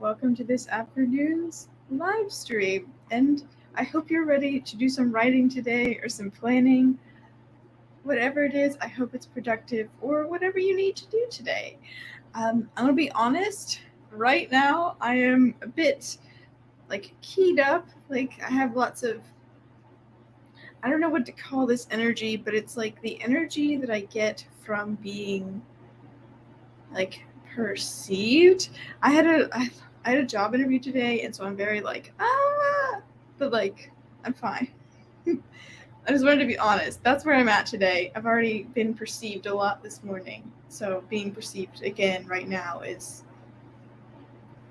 welcome to this afternoon's live stream. And I hope you're ready to do some writing today or some planning. Whatever it is, I hope it's productive or whatever you need to do today. I'm going to be honest, right now I am a bit keyed up. I have lots of, I don't know what to call this energy, but it's like the energy that I get from being like perceived. I had a I, I had a job interview today, and so I'm very but I'm fine. I just wanted to be honest. That's where I'm at today. I've already been perceived a lot this morning, so being perceived again right now is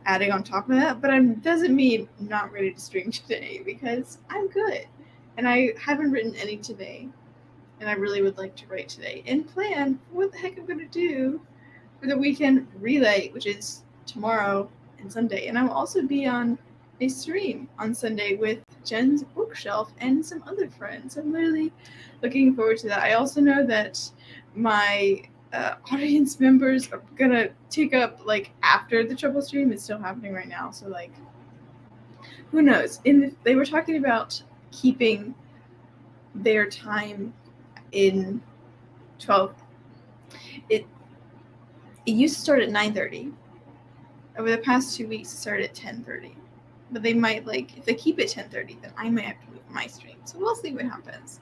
adding on top of that. But it doesn't mean I'm not ready to stream today because I'm good, and I haven't written any today, and I really would like to write today and plan what the heck I'm gonna do for the weekend relay, which is tomorrow and Sunday. And I will also be on a stream on Sunday with Jen's Bookshelf and some other friends. I'm really looking forward to that. I also know that my audience members are gonna take up after the trouble stream. It's still happening right now, so who knows? They were talking about keeping their time in 12. It used to start at 9:30. Over the past 2 weeks, it started at 10:30. But they might if they keep it 10:30, then I might have to move my stream. So we'll see what happens.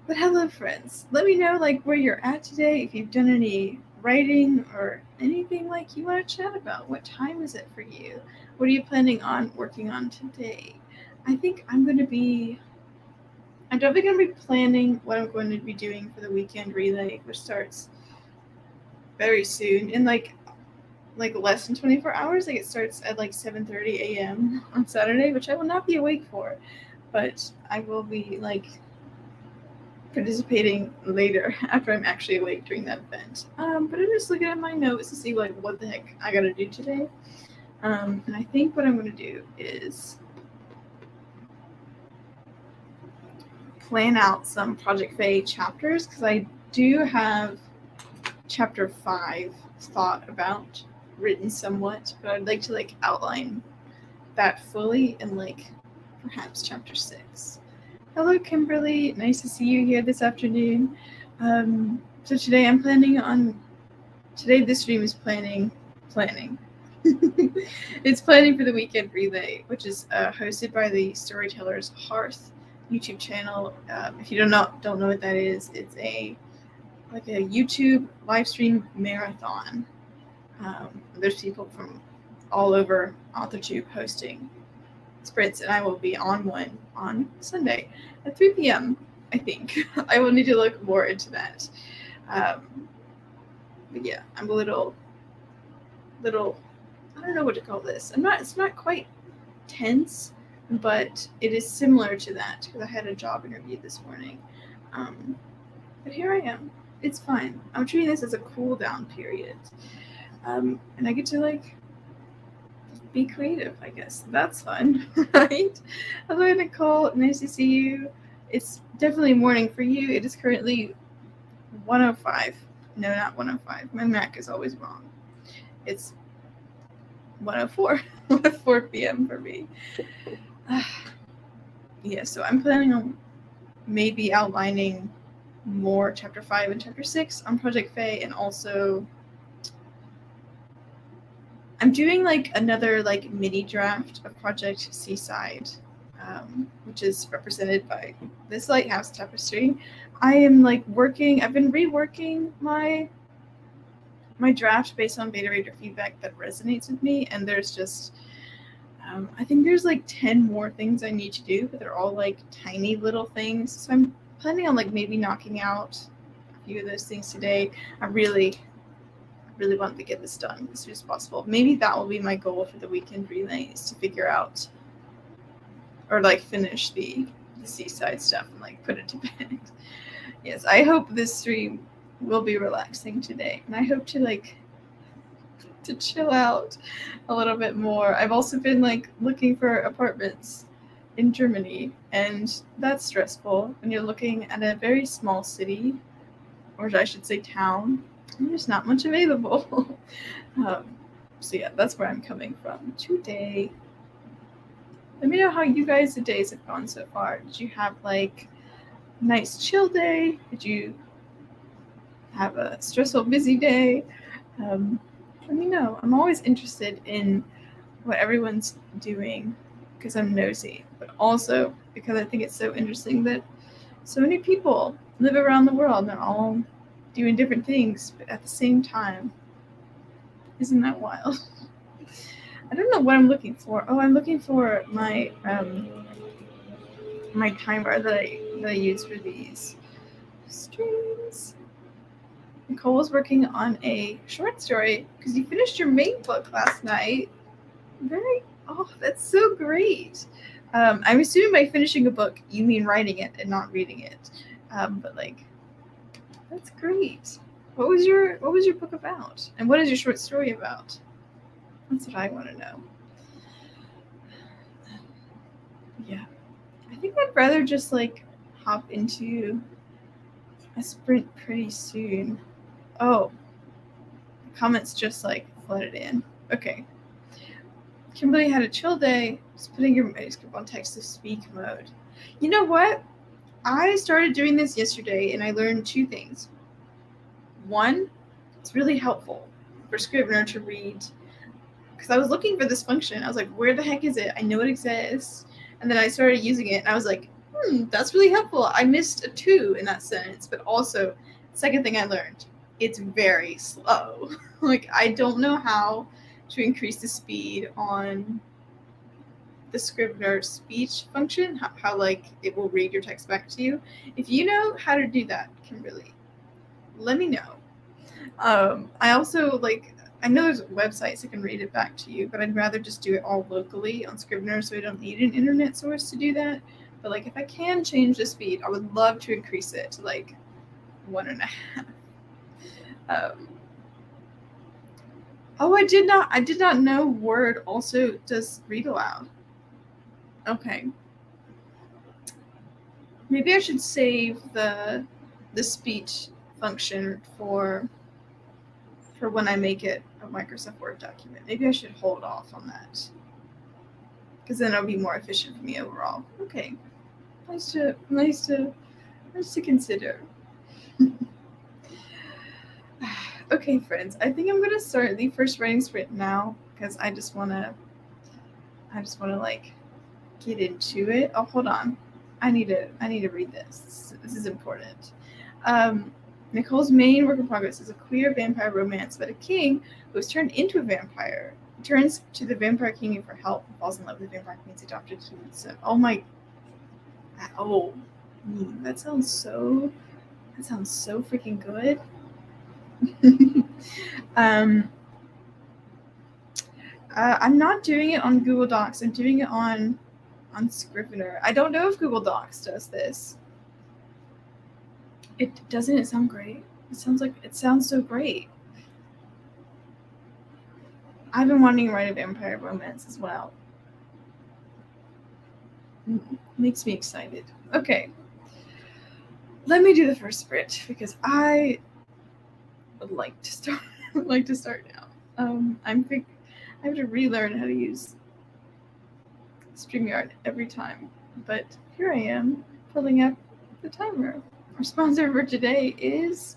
But hello, friends. Let me know where you're at today. If you've done any writing or anything you want to chat about. What time is it for you? What are you planning on working on today? I think I'm definitely going to be planning what I'm going to be doing for the weekend relay, which starts very soon in less than 24 hours. It starts at 7:30 a.m. on Saturday, which I will not be awake for, but I will be participating later after I'm actually awake during that event. But I'm just looking at my notes to see what the heck I gotta do today. And I think what I'm gonna do is plan out some Project Fae chapters because I do have chapter 5 thought about, written somewhat, but I'd like to outline that fully in perhaps chapter 6. Hello, Kimberly. Nice to see you here this afternoon. So today I'm planning on. Today this stream is planning. It's planning for the weekend relay, which is hosted by the Storytellers Hearth YouTube channel. If you don't know what that is, it's a YouTube live stream marathon. There's people from all over AuthorTube hosting sprints, and I will be on one on Sunday at 3 p.m. I think I will need to look more into that. But yeah, I'm a little. I don't know what to call this. It's not quite tense, but it is similar to that because I had a job interview this morning. But here I am. It's fine. I'm treating this as a cool down period. And I get to be creative, I guess. That's fun, right? Hello, Nicole. Nice to see you. It's definitely morning for you. It is currently 1:05. No, not 1:05. My Mac is always wrong. It's 1:04. 4 p.m. for me. Yeah, so I'm planning on maybe outlining more chapter 5 and chapter 6 on Project Fae, and also I'm doing another mini draft of Project Seaside, which is represented by this lighthouse tapestry. I am I've been reworking my draft based on beta reader feedback that resonates with me, and there's just I think there's 10 more things I need to do, but they're all tiny little things. So I'm planning on maybe knocking out a few of those things today. I really want to get this done as soon as possible. Maybe that will be my goal for the weekend relay, is to figure out or finish the seaside stuff and put it to bed. Yes, I hope this stream will be relaxing today, and I hope to to chill out a little bit more. I've also been looking for apartments in Germany, and that's stressful when you're looking at a very small city, or I should say town. There's not much available. So yeah, that's where I'm coming from today. Let me know how you guys' days have gone so far. Did you have like a nice chill day? Did you have a stressful busy day? Let me know. I'm always interested in what everyone's doing because I'm nosy, but also because I think it's so interesting that so many people live around the world and they're all doing different things, but at the same time. Isn't that wild? I don't know what I'm looking for. Oh, I'm looking for my timer that I use for these streams. Nicole was working on a short story because you finished your main book last night. That's so great. I'm assuming by finishing a book you mean writing it and not reading it. But like, that's great. What was your book about? And what is your short story about? That's what I want to know. Yeah. I think I'd rather just like hop into a sprint pretty soon. Oh, the comments just like flooded in. Okay. Kimberly had a chill day. Just putting your manuscript on text to speak mode. You know what? I started doing this yesterday and I learned two things. One, it's really helpful for Scrivener to read because I was looking for this function. I was like, where the heck is it? I know it exists. And then I started using it and I was like, that's really helpful. I missed a 2 in that sentence. But also, second thing I learned, it's very slow. Like, I don't know how to increase the speed on the Scrivener speech function, how like it will read your text back to you. If you know how to do that, Kimberly, let me know. I also like I know there's websites that can read it back to you, but I'd rather just do it all locally on Scrivener, so I don't need an internet source to do that. But like if I can change the speed, I would love to increase it to like 1.5. Oh, I did not know Word also does read aloud. Okay. Maybe I should save the speech function for when I make it a Microsoft Word document. Maybe I should hold off on that because then it'll be more efficient for me overall. Okay, nice to consider. Okay, friends, I think I'm gonna start the first writing sprint now because I just wanna like get into it. Oh, hold on, I need to read this. This is important. Nicole's main work in progress is a queer vampire romance about a king who is turned into a vampire. He turns to the vampire king for help and falls in love with the vampire queen's adopted son. Oh my! Oh, that sounds so freaking good. um, I'm not doing it on Google Docs. I'm doing it on Scrivener. I don't know if Google Docs does this. It doesn't. It sound great. It sounds so great. I've been wanting to write a vampire romance as well. Makes me excited. Okay. Let me do the first sprint because I would like to start now. I have to relearn how to use StreamYard every time. But here I am pulling up the timer. Our sponsor for today is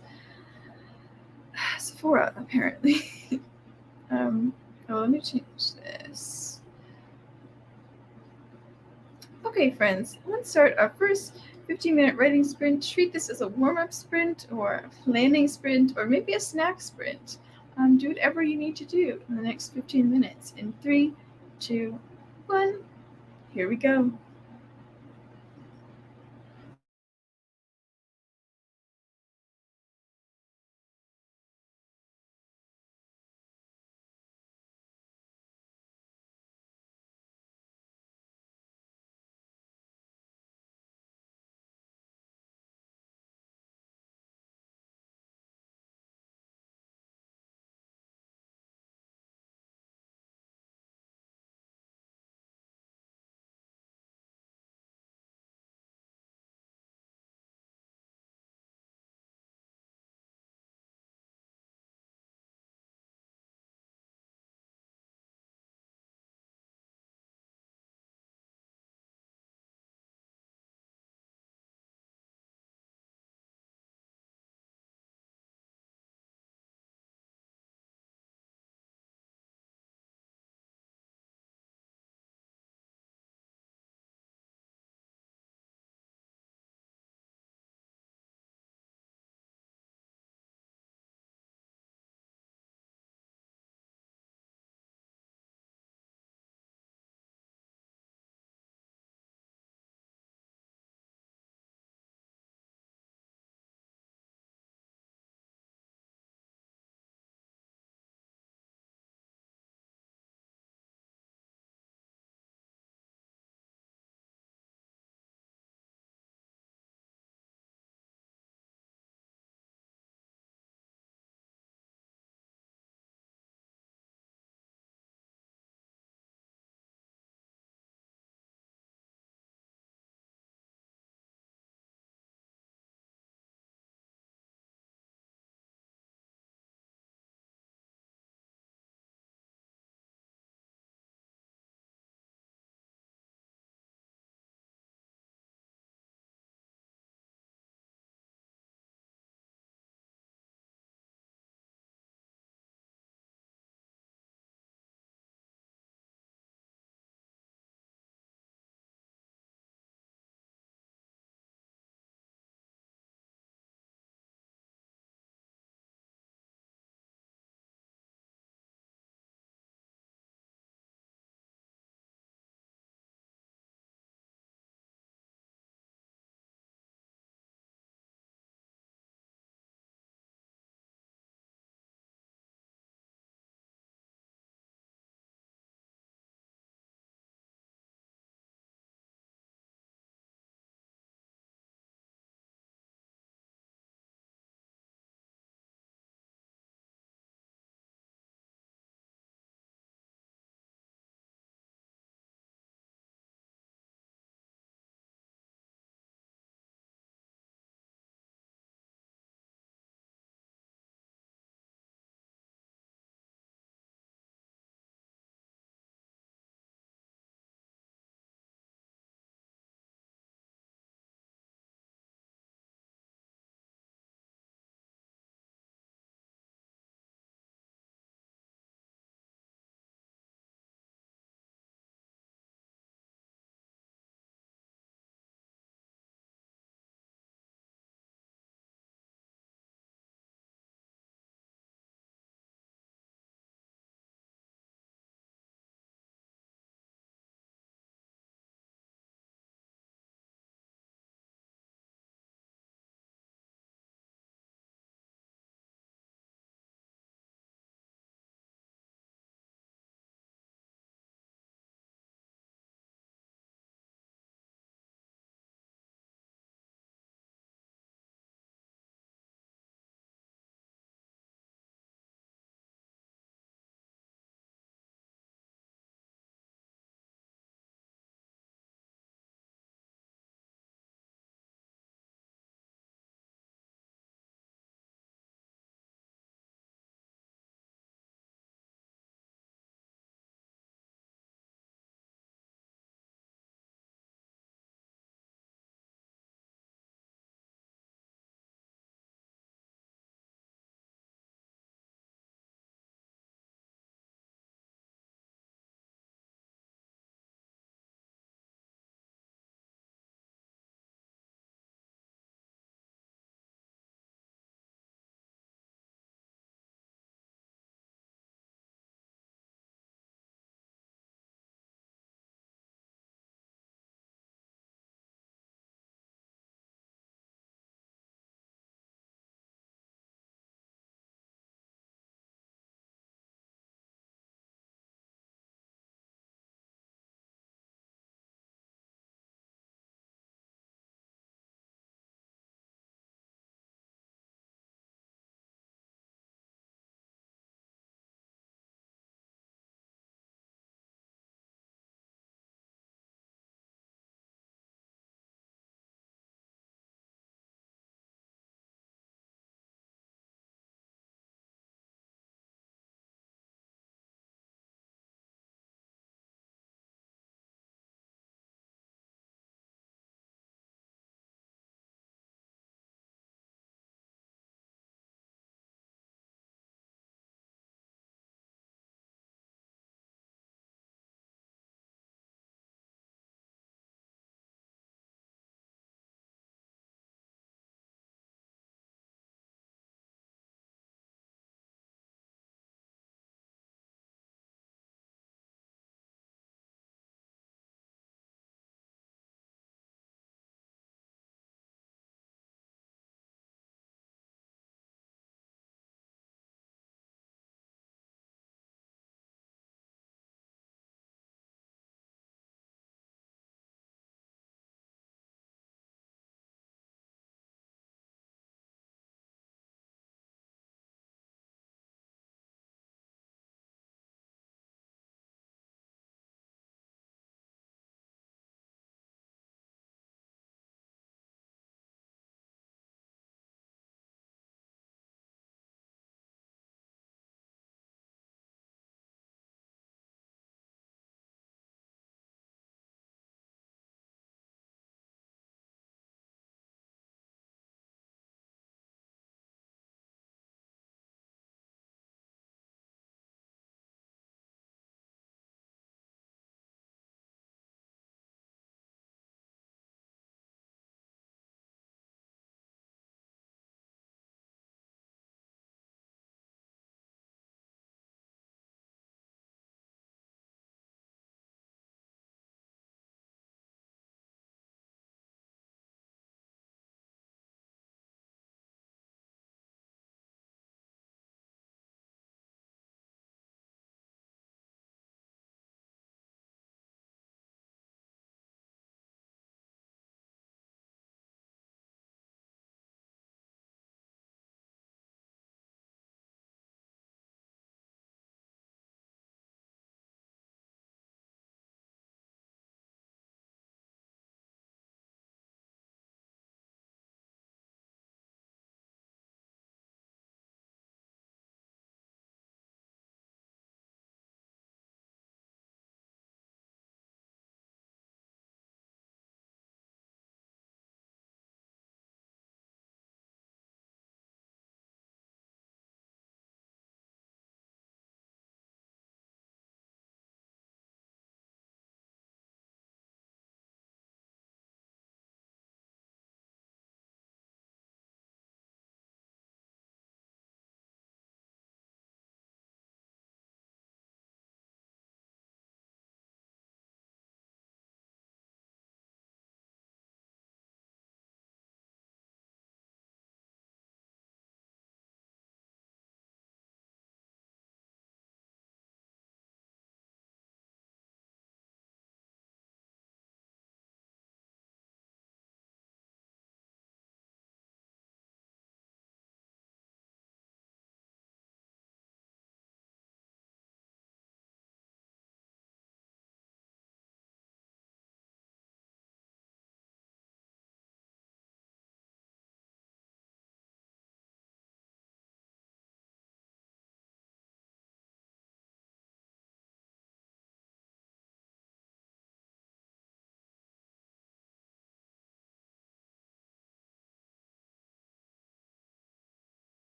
Sephora, apparently. Let me change this. Okay, friends, let's start our first 15-minute writing sprint. Treat this as a warm-up sprint or a planning sprint or maybe a snack sprint. Do whatever you need to do in the next 15 minutes. In 3, 2, 1, here we go.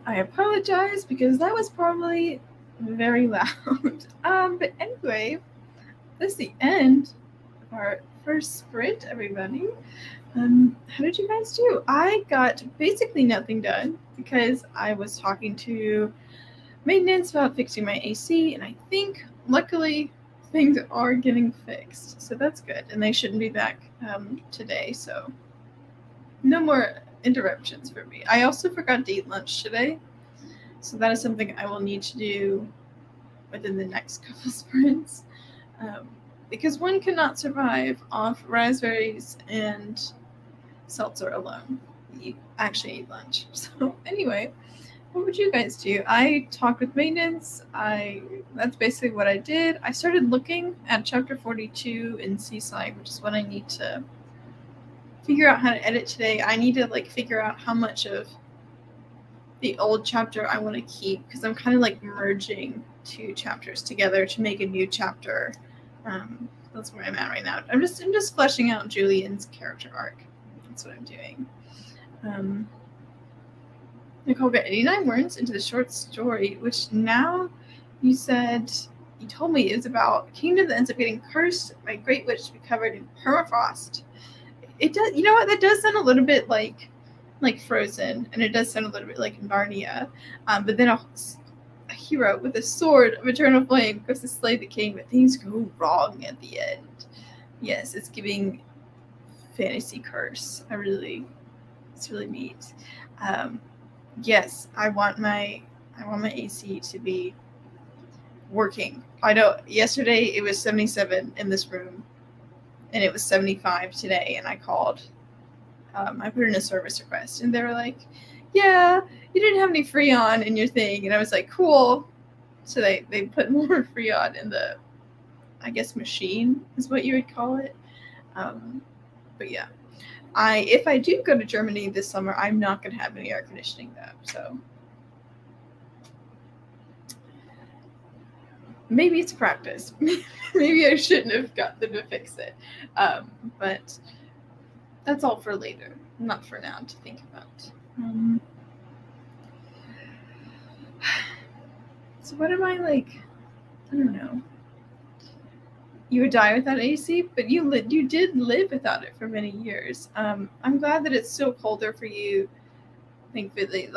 I apologize because that was probably very loud. But anyway, that's the end of our first sprint, everybody. How did you guys do? I got basically nothing done because I was talking to maintenance about fixing my AC, and I think luckily things are getting fixed, so that's good. And they shouldn't be back today, so no more interruptions for me. I also forgot to eat lunch today, so that is something I will need to do within the next couple sprints. Because one cannot survive off raspberries and seltzer alone. You actually eat lunch. So anyway, what would you guys do? I talked with maintenance. That's basically what I did. I started looking at chapter 42 in Seaside, which is what I need to figure out how to edit today. I need to figure out how much of the old chapter I want to keep, because I'm kind of merging two chapters together to make a new chapter. That's where I'm at right now. I'm just fleshing out Julian's character arc. That's what I'm doing. Nicole got 89 words into the short story, which now you told me is about a kingdom that ends up getting cursed by a great witch to be covered in permafrost. It does, you know what? That does sound a little bit like Frozen, and it does sound a little bit like Narnia. But then a hero with a sword of eternal flame goes to slay the king, but things go wrong at the end. Yes, it's giving fantasy curse. It's really neat. Yes, I want my AC to be working. I know yesterday it was 77 in this room, and it was 75 today, and I called. I put in a service request, and they were like, yeah, you didn't have any Freon in your thing. And I was like, cool. So they put more Freon in the, I guess, machine is what you would call it. But yeah, if I do go to Germany this summer, I'm not going to have any air conditioning though. So maybe it's practice. Maybe I shouldn't have got them to fix it. But that's all for later, not for now to think about. So what am I like? I don't know. You would die without AC, but you did live without it for many years. I'm glad that it's still colder for you. Thankfully,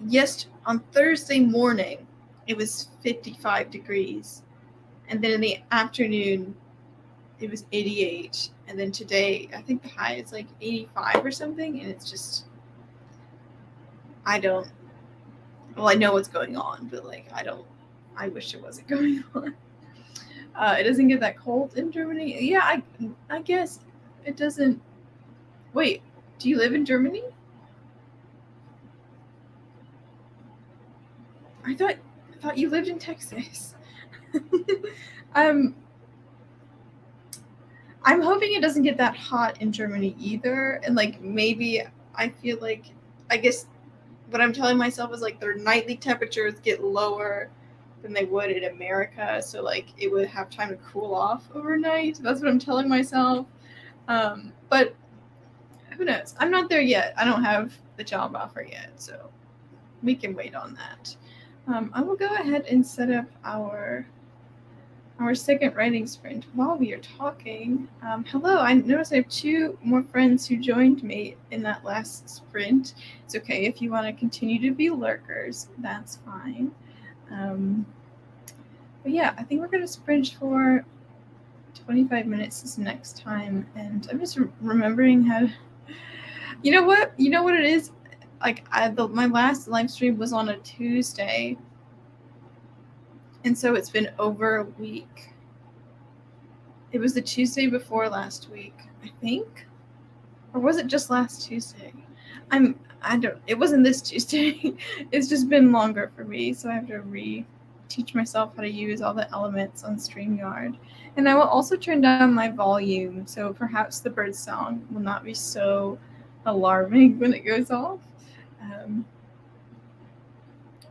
yes, on Thursday morning, it was 55 degrees, and then in the afternoon, it was 88, and then today, I think the high is 85 or something, and it's just, I know what's going on, but I wish it wasn't going on. It doesn't get that cold in Germany. Yeah, I guess it doesn't. Wait, do you live in Germany? I thought you lived in Texas. I'm hoping it doesn't get that hot in Germany either, and maybe I feel I guess what I'm telling myself is their nightly temperatures get lower than they would in America, so it would have time to cool off overnight. That's what I'm telling myself. But who knows? I'm not there yet. I don't have the job offer yet, so we can wait on that. I will go ahead and set up our second writing sprint while we are talking. Hello, I noticed I have 2 more friends who joined me in that last sprint. It's okay if you want to continue to be lurkers, that's fine. But yeah, I think we're going to sprint for 25 minutes this next time, and I'm just remembering how to, you know what it is? My last live stream was on a Tuesday, and so it's been over a week. It was the Tuesday before last week, I think. Or was it just last Tuesday? It wasn't this Tuesday. It's just been longer for me, so I have to teach myself how to use all the elements on StreamYard. And I will also turn down my volume, so perhaps the bird song will not be so alarming when it goes off.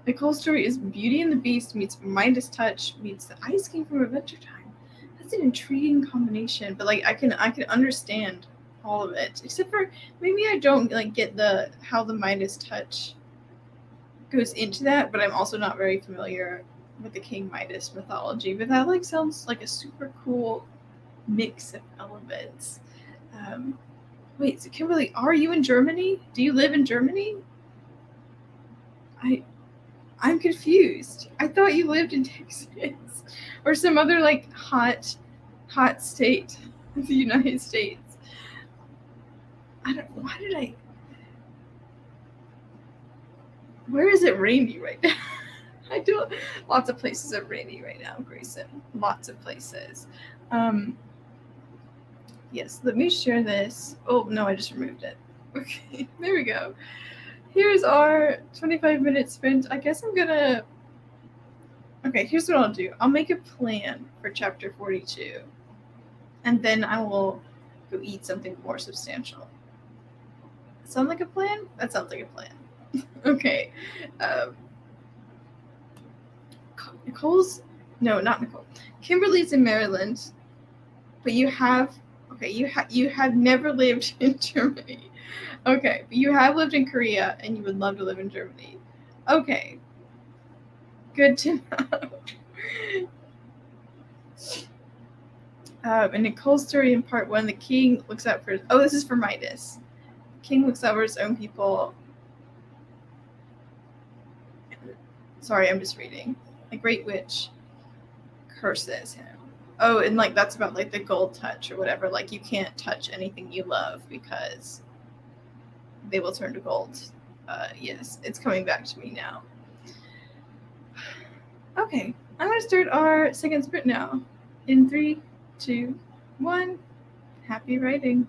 Nicole's story is Beauty and the Beast meets Midas Touch meets the Ice King from Adventure Time. That's an intriguing combination, but I can understand all of it, except for maybe I don't get how the Midas Touch goes into that, but I'm also not very familiar with the King Midas mythology. But that like sounds like a super cool mix of elements. Um, Wait, so Kimberly, are you in Germany? Do you live in Germany? I'm confused. I thought you lived in Texas or some other like hot state of the United States. I don't. Why did I? Where is it rainy right now? I do. Lots of places are rainy right now, Grayson. Lots of places. Yes. Let me share this. Oh no, I just removed it. Okay, there we go. Here's our 25-minute sprint. I guess I'm gonna. Okay, here's what I'll do. I'll make a plan for chapter 42, and then I will go eat something more substantial. Sound like a plan? That sounds like a plan. Okay. Um, Nicole's. No, not Nicole. Kimberly's in Maryland, but you have. Okay, you have never lived in Germany. Okay, but you have lived in Korea, and you would love to live in Germany. Okay, good to know. In Nicole's story in part one, the king looks out for. Oh, this is for Midas. King looks out for his own people. Sorry, I'm just reading. The Great Witch curses him. Oh, and like that's about like the gold touch or whatever. Like you can't touch anything you love because they will turn to gold. Yes, it's coming back to me now. Okay, I'm gonna start our second sprint now. In 3, 2, 1. Happy writing.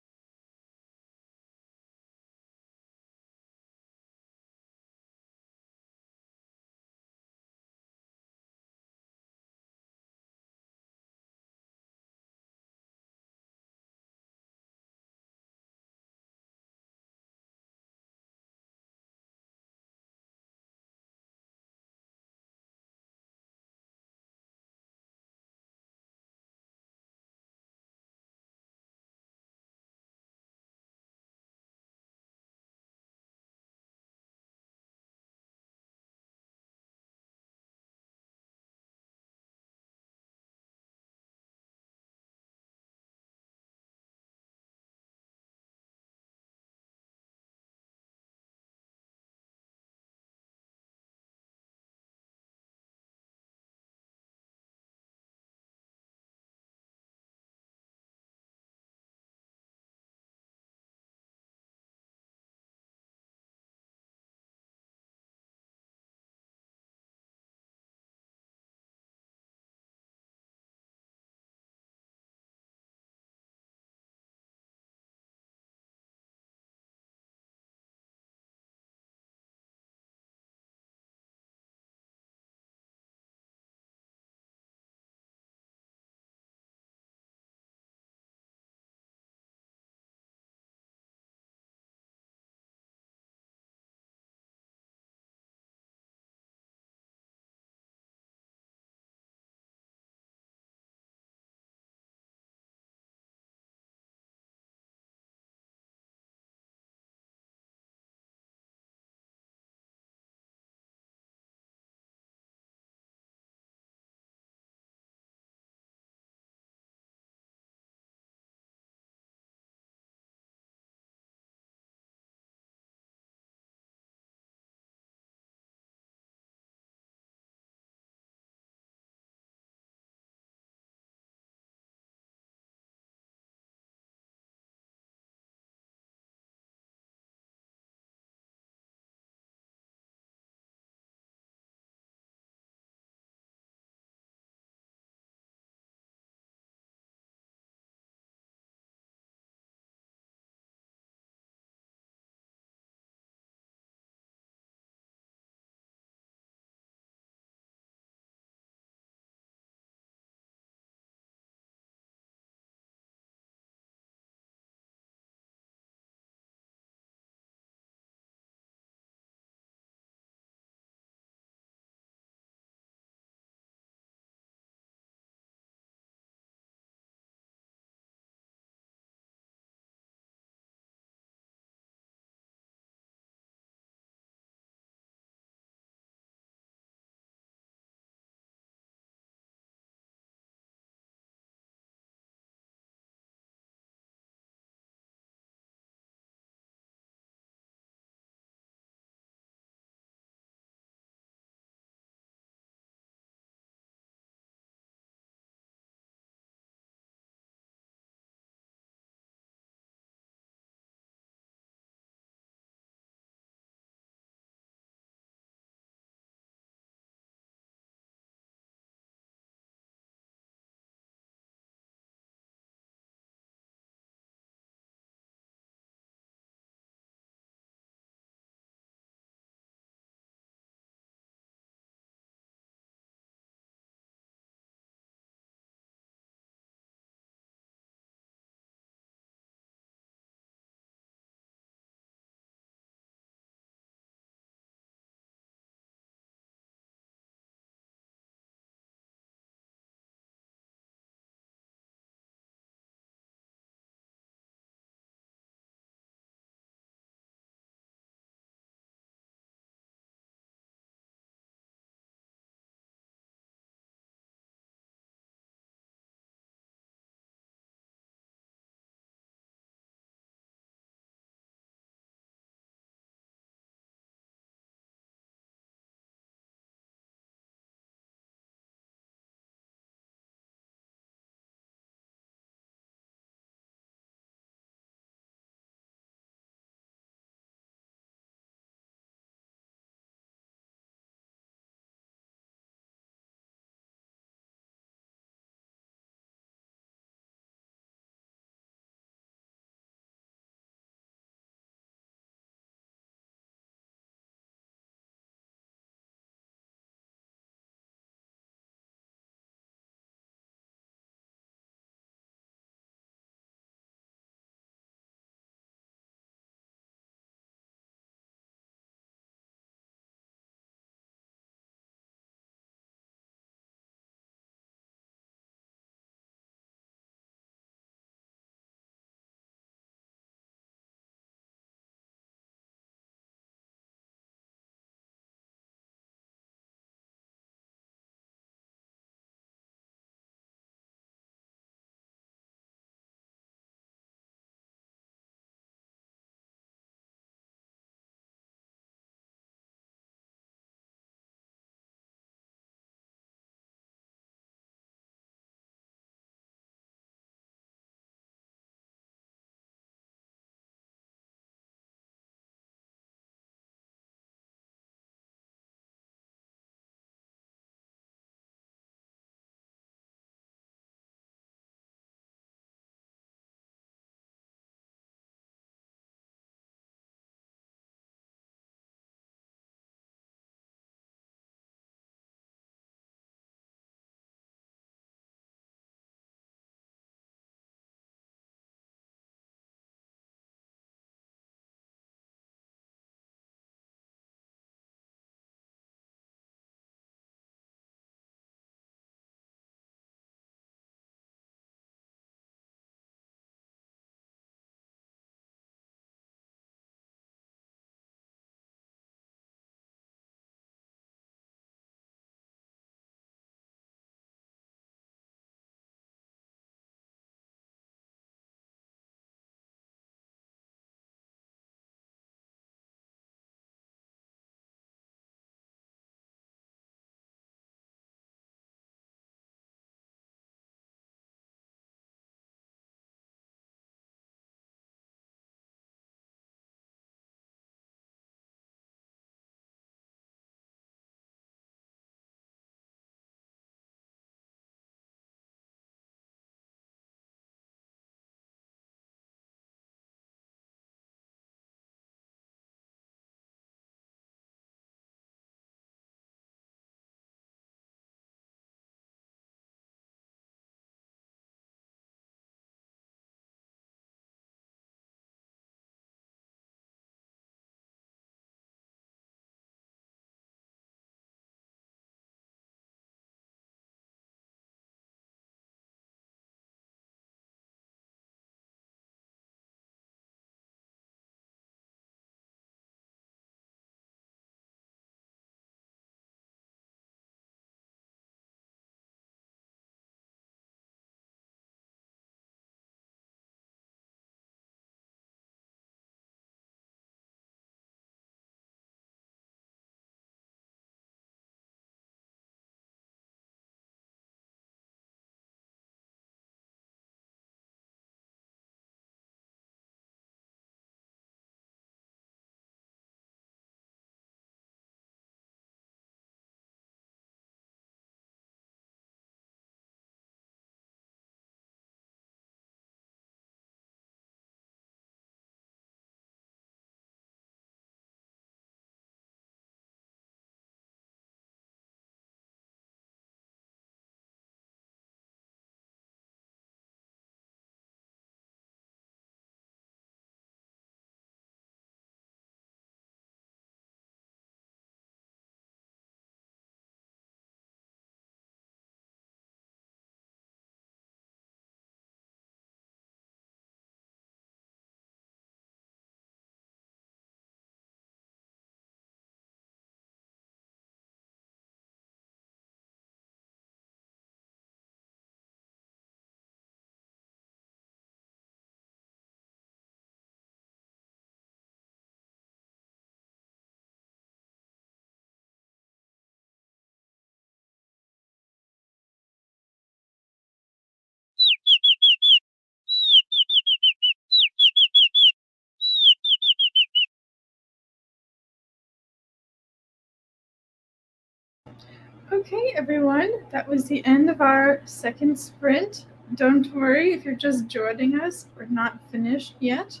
Okay, everyone, that was the end of our second sprint. Don't worry if you're just joining us, we're not finished yet.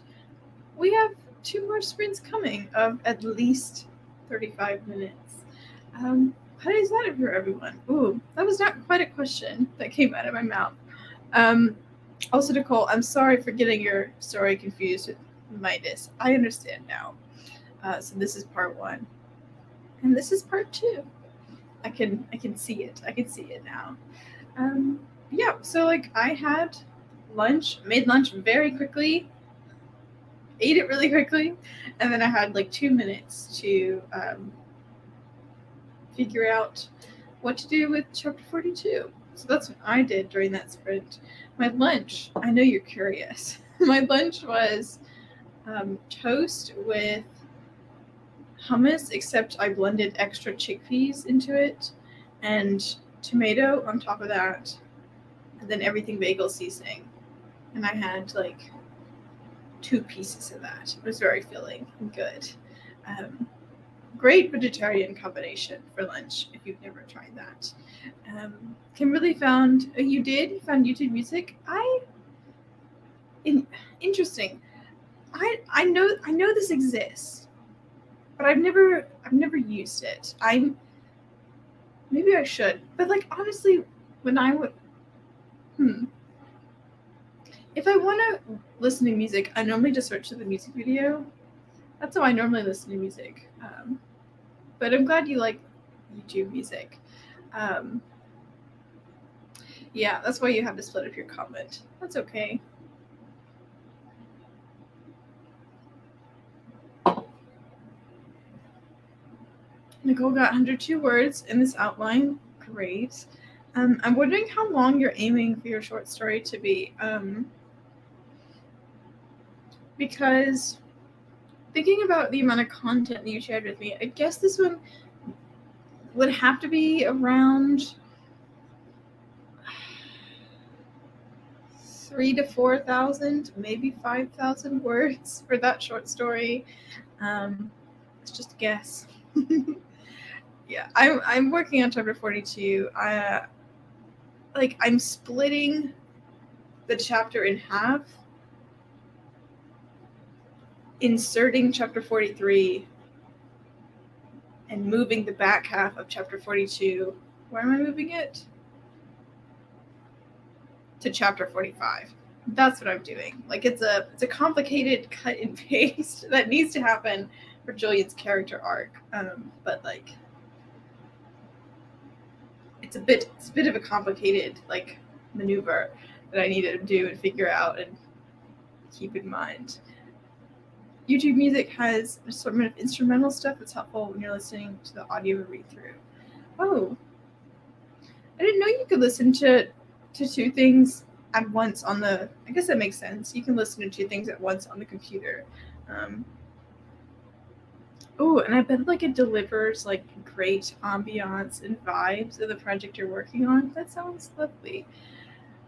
We have 2 more sprints coming of at least 35 minutes. How is that for everyone? Ooh, that was not quite a question that came out of my mouth. Also, Nicole, I'm sorry for getting your story confused with Midas. I understand now. So this is part 1, and this is part 2. I can see it. I can see it now. Yeah. So like I had lunch, made lunch very quickly, ate it really quickly, and then I had like 2 minutes to figure out what to do with chapter 42. So that's what I did during that sprint. My lunch, I know you're curious. My lunch was toast with hummus, except I blended extra chickpeas into it and tomato on top of that, and then everything bagel seasoning. And I had like 2 pieces of that. It was very filling and good. Um, Great vegetarian combination for lunch if you've never tried that. Kimberly found you found YouTube Music. Interesting. I know this exists, but I've never used it. Maybe I should, but like honestly, when I would if I want to listen to music, I normally just search for the music video. That's how I normally listen to music. But I'm glad you like YouTube Music. Um, yeah, that's why you have to split up your comment. That's okay. Nicole got 102 words in this outline. Great. I'm wondering how long you're aiming for your short story to be. Because thinking about the amount of content that you shared with me, I guess this one would have to be around 3,000 to 4,000, maybe 5,000 words for that short story. It's just a guess. Yeah, I'm working on chapter 42. I'm splitting the chapter in half, inserting chapter 43, and moving the back half of chapter 42. Where am I moving it? To chapter 45. That's what I'm doing. Like it's a complicated cut and paste that needs to happen for Julian's character arc. But like it's a bit of a complicated like maneuver that I need to do and figure out and keep in mind. YouTube Music has an assortment of instrumental stuff that's helpful when you're listening to the audio read through. Oh, I didn't know you could listen to 2 things at once on the. I guess that makes sense. You can listen to 2 things at once on the computer. Oh, and I bet like it delivers like great ambiance and vibes of the project you're working on. That sounds lovely.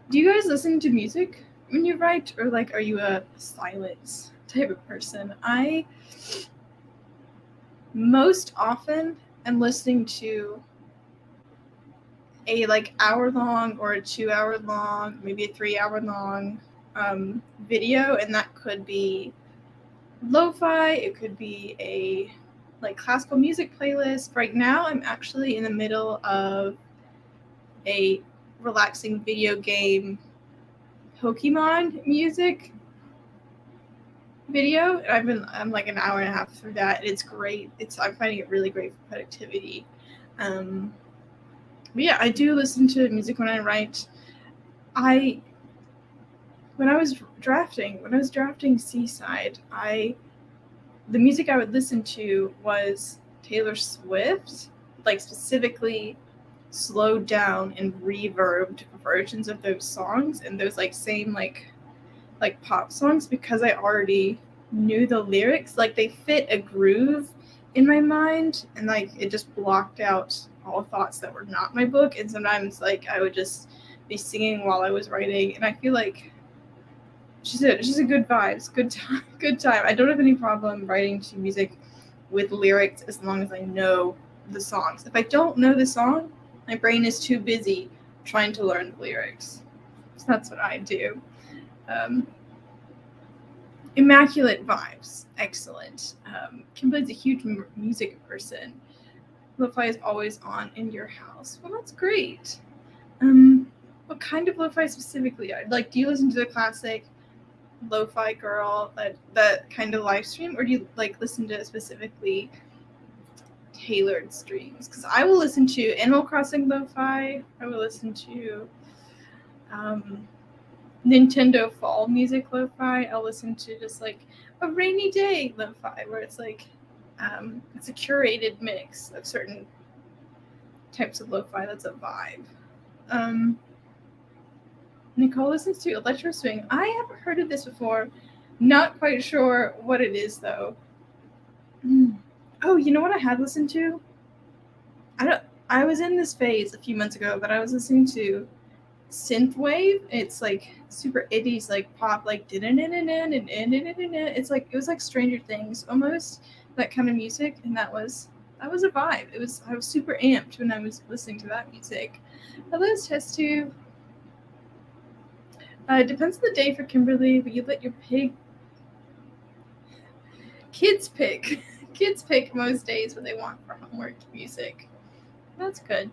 Do you guys listen to music when you write, or like are you a silence type of person? I most often am listening to a like hour long or a 2 hour long, maybe a 3 hour long video, and that could be lo-fi, it could be a like classical music playlist. Right now I'm actually in the middle of a relaxing video game Pokemon music video. I'm like an hour and a half through that, and it's great. I'm finding it really great for productivity. But yeah, I do listen to music when I write. When I was drafting Seaside, the music I would listen to was Taylor Swift, like specifically slowed down and reverbed versions of those songs and those like same like pop songs, because I already knew the lyrics. Like they fit a groove in my mind, and like it just blocked out all thoughts that were not my book. And sometimes like I would just be singing while I was writing, and I feel like she's a good vibes, good time, good time. I don't have any problem writing to music with lyrics as long as I know the songs. If I don't know the song, My brain is too busy trying to learn the lyrics. So that's what I do. Immaculate vibes. Excellent. Kimberly's a huge music person. Lo-fi is always on in your house. Well, that's great. What kind of lo-fi specifically? Like, do you listen to the classic lo-fi girl, that kind of live stream, or do you like listen to specifically tailored streams? Because I will listen to Animal Crossing lo-fi. I will listen to Nintendo fall music lo-fi. I'll listen to just like a rainy day lo-fi where it's like it's a curated mix of certain types of lo-fi that's a vibe. Nicole listens to electro swing. I haven't heard of this before. Not quite sure what it is though. Oh, you know what I had listened to? I was in this phase a few months ago, but I was listening to synthwave. It's like super 80s like pop, like it's like it was like Stranger Things almost, that kind of music, and that was a vibe. I was super amped when I was listening to that music. Hello, test tube. It depends on the day for Kimberly, but you let your kids pick most days what they want for homework music. That's good.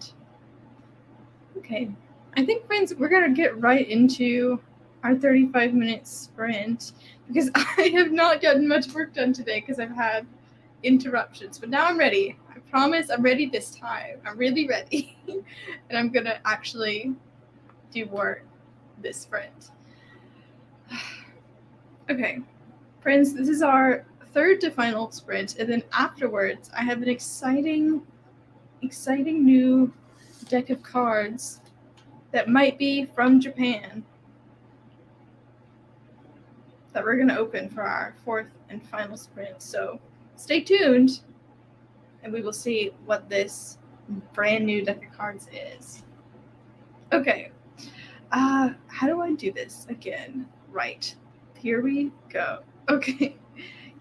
Okay. I think, friends, we're going to get right into our 35-minute sprint because I have not gotten much work done today because I've had interruptions. But now I'm ready. I promise I'm ready this time. I'm really ready. And I'm going to actually do work this sprint. Okay. Friends, this is our third to final sprint. And then afterwards, I have an exciting new deck of cards that might be from Japan that we're going to open for our fourth and final sprint. So stay tuned and we will see what this brand new deck of cards is. Okay. How do I do this again? Right. Here we go. Okay.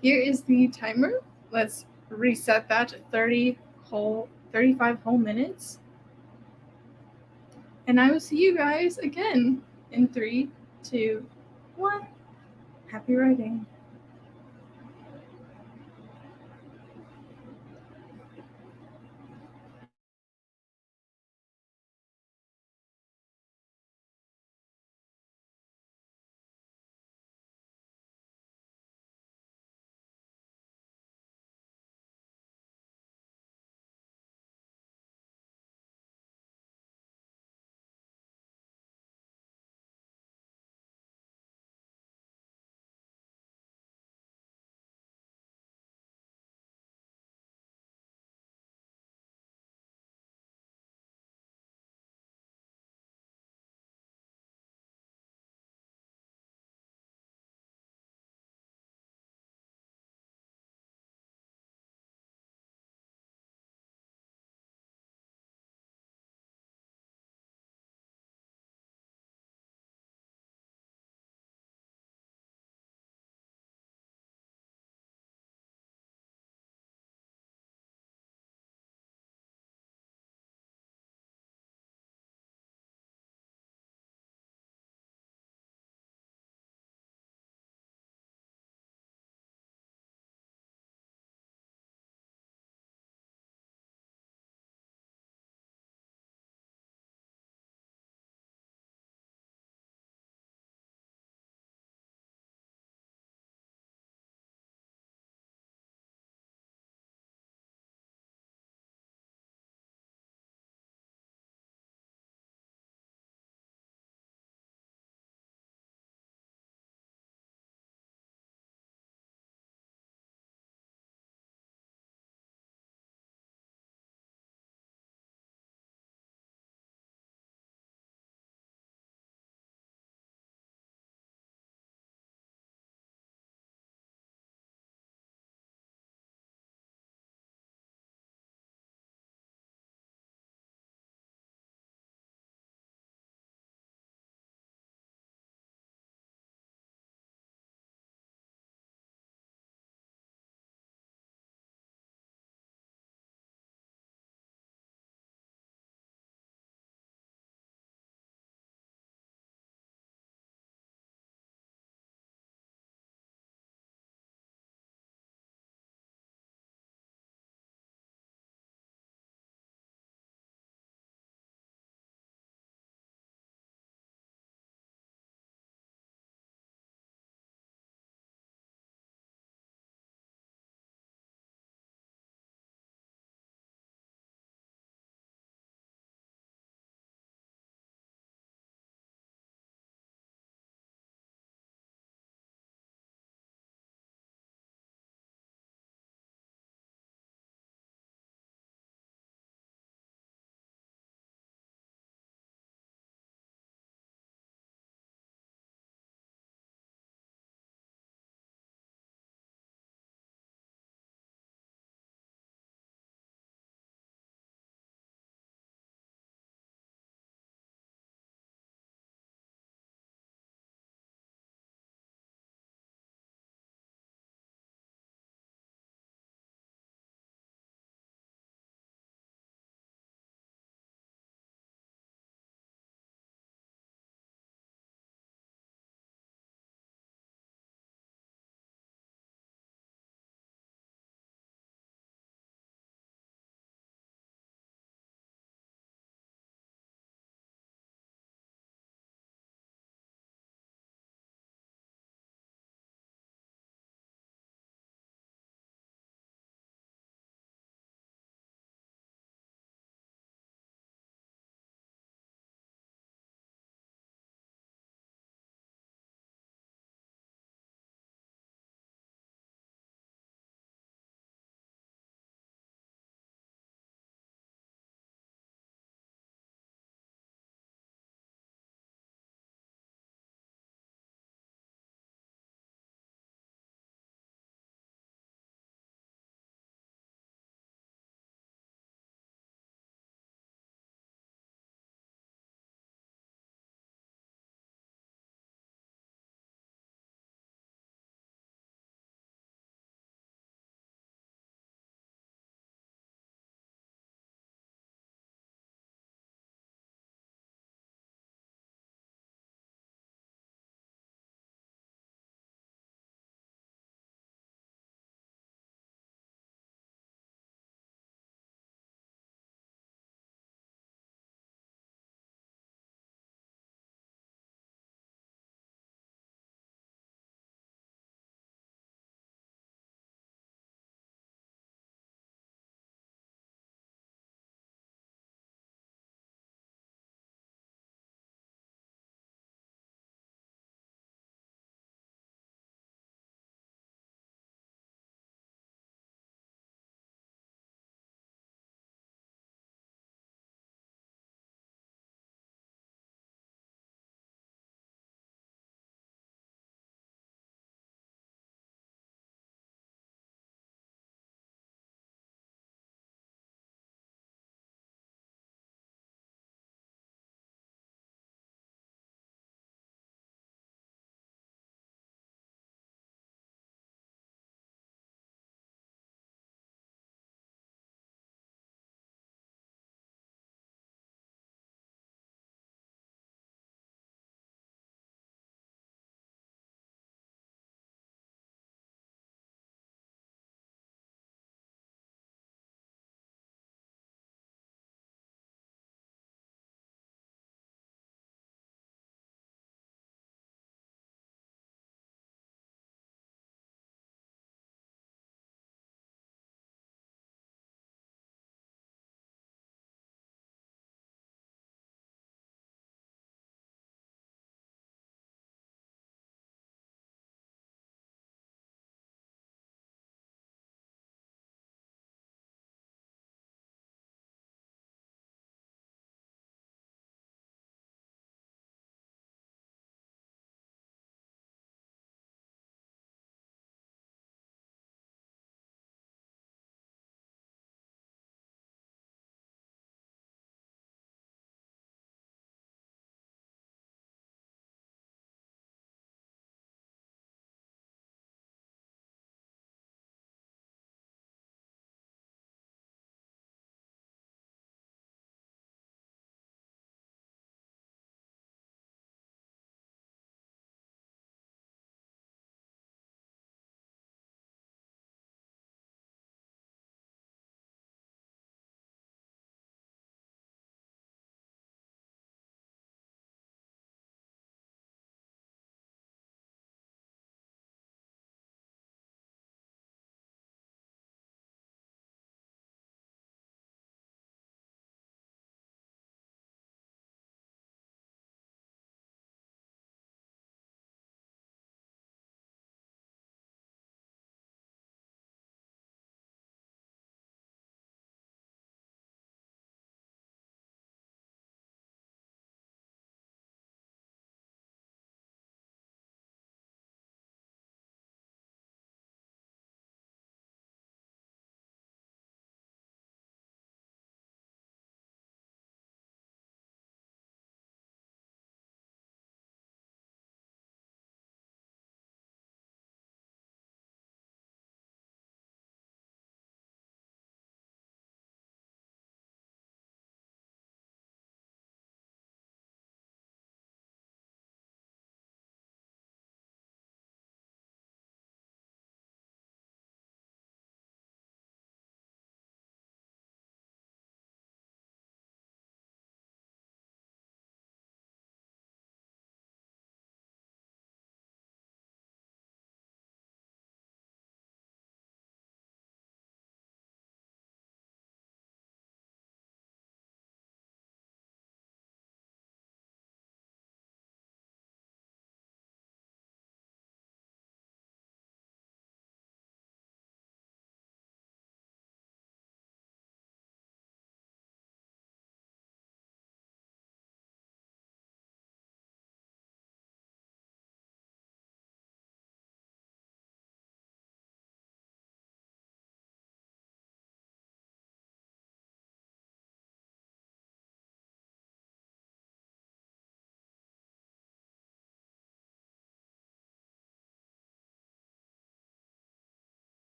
Here is the timer. Let's reset that to 35 whole minutes. And I will see you guys again in 3, 2, 1. Happy writing.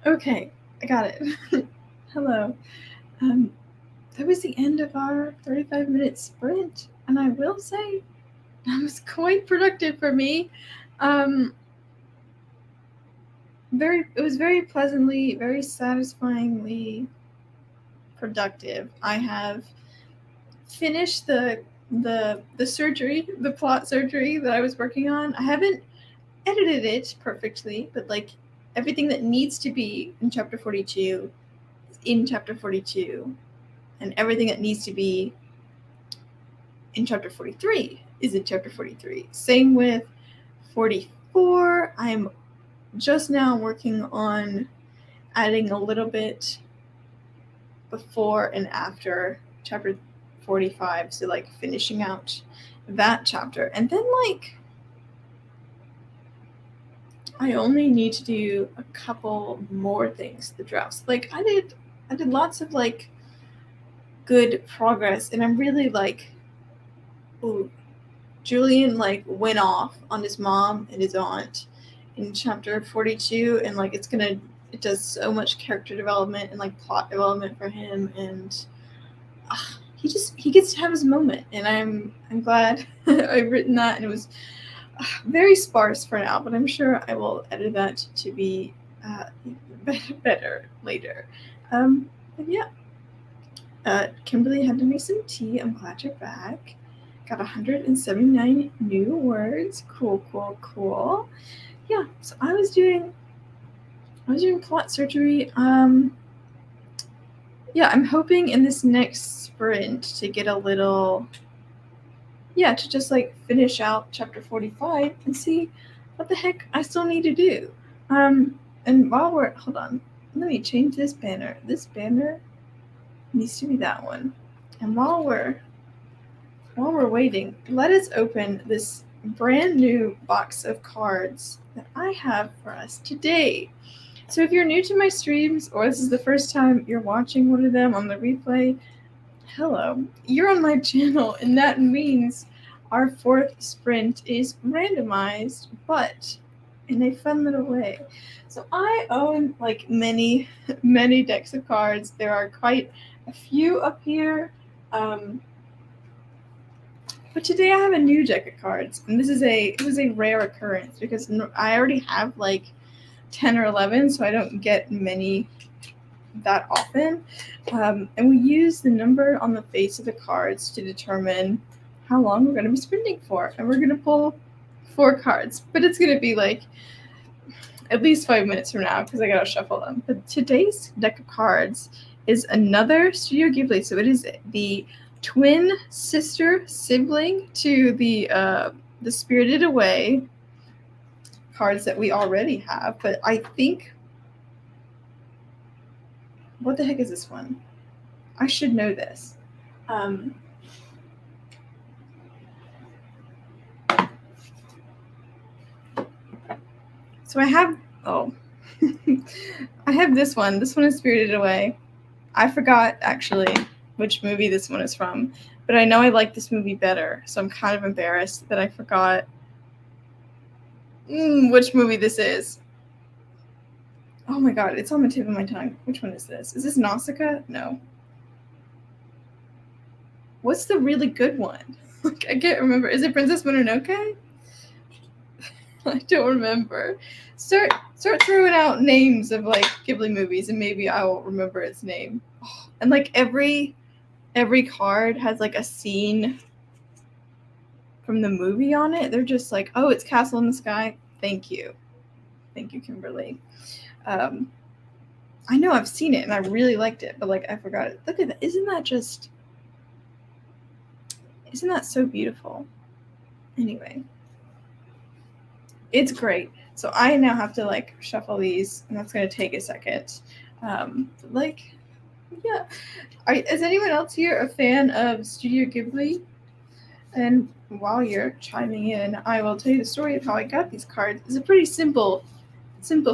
Okay, I got it. Hello. That was the end of our 35-minute sprint, and I will say that was quite productive for me. It was very pleasantly, very satisfyingly productive. I have finished the surgery, the plot surgery that I was working on. I haven't edited it perfectly, but like everything that needs to be in chapter 42 is in chapter 42, and everything that needs to be in chapter 43 is in chapter 43. Same with 44. I'm just now working on adding a little bit before and after chapter 45, so like finishing out that chapter. And then like I only need to do a couple more things, the drafts. Like I did lots of like good progress, and I'm really like, ooh, Julian like went off on his mom and his aunt in chapter 42, and like it does so much character development and like plot development for him, and he gets to have his moment, and I'm glad I've written that, and it was very sparse for now, but I'm sure I will edit that to be better later. But yeah, Kimberly had to make some tea. I'm glad you're back. Got 179 new words. Cool. Yeah, so I was doing plot surgery. Yeah, I'm hoping in this next sprint to get a little, to just like finish out chapter 45 and see what the heck I still need to do. And while hold on, let me change this banner. This banner needs to be that one. And while we're waiting, let us open this brand new box of cards that I have for us today. So if you're new to my streams, or this is the first time you're watching one of them on the replay, hello, you're on my channel, and that means our fourth sprint is randomized, but in a fun little way. So I own like many decks of cards. There are quite a few up here. But today I have a new deck of cards, and it was a rare occurrence because I already have like 10 or 11, so I don't get many that often. And we use the number on the face of the cards to determine how long we're going to be sprinting for. And we're going to pull 4 cards, but it's going to be like at least 5 minutes from now because I got to shuffle them. But today's deck of cards is another Studio Ghibli, so it is the twin sister sibling to the Spirited Away cards that we already have, but I think, what the heck is this one? I should know this. So I have I have this one. This one is Spirited Away. I forgot actually which movie this one is from, but I know I like this movie better, so I'm kind of embarrassed that I forgot which movie this is. Oh my god, it's on the tip of my tongue. Which one is this? Is this Nausicaa? No. What's the really good one? I can't remember. Is it Princess Mononoke? I don't remember. Start throwing out names of like Ghibli movies, and maybe I will remember its name. And like every card has like a scene from the movie on it. They're just like, oh, it's Castle in the Sky. Thank you, Kimberly. I know I've seen it and I really liked it, but like I forgot it. Look at that! Isn't that so beautiful? Anyway, it's great. So I now have to like shuffle these, and that's gonna take a second. Yeah. Is anyone else here a fan of Studio Ghibli? And while you're chiming in, I will tell you the story of how I got these cards. It's a pretty simple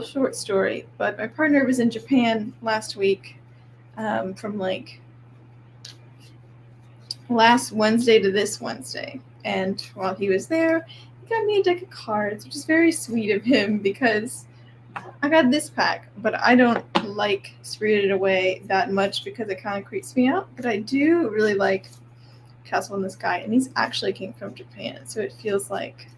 short story, but my partner was in Japan last week, from like last Wednesday to this Wednesday. And while he was there, he got me a deck of cards, which is very sweet of him because I got this pack, but I don't like Spirited Away that much because it kind of creeps me out. But I do really like Castle in the Sky, and these actually came from Japan, so it feels like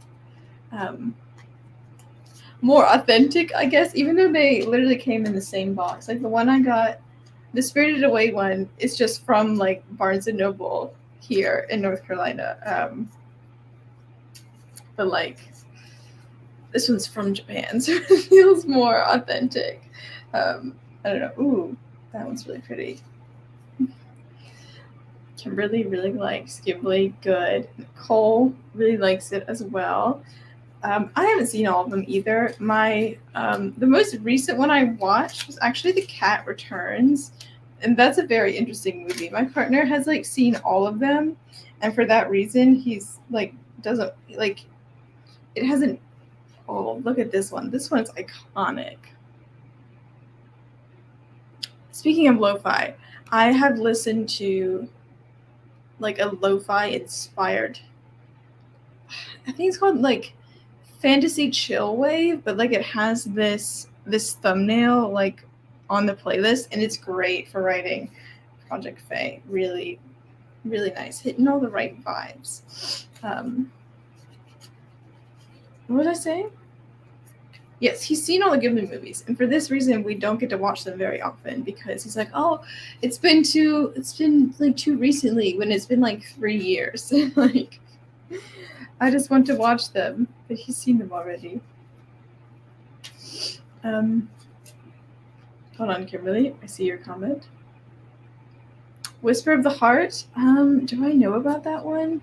more authentic, I guess, even though they literally came in the same box. Like the one I got, the Spirited Away one, is just from like Barnes and Noble here in North Carolina. But like this one's from Japan, so it feels more authentic. I don't know. Ooh, that one's really pretty. Kimberly really likes Ghibli. Good. Nicole really likes it as well. I haven't seen all of them either. The most recent one I watched was actually The Cat Returns, and that's a very interesting movie. My partner has like seen all of them, and for that reason, he's like doesn't like it hasn't. Oh, look at this one. This one's iconic. Speaking of lo-fi, I have listened to like a lo-fi inspired. I think it's called like Fantasy Chill Wave, but like it has this thumbnail like on the playlist, and it's great for writing Project Faye. Really, really nice, hitting all the right vibes. What was I saying? Yes, he's seen all the Ghibli movies, and for this reason, we don't get to watch them very often because he's like, "Oh, it's been like too recently when it's been like 3 years." Like, I just want to watch them, but he's seen them already. Hold on, Kimberly. I see your comment. Whisper of the Heart. Do I know about that one?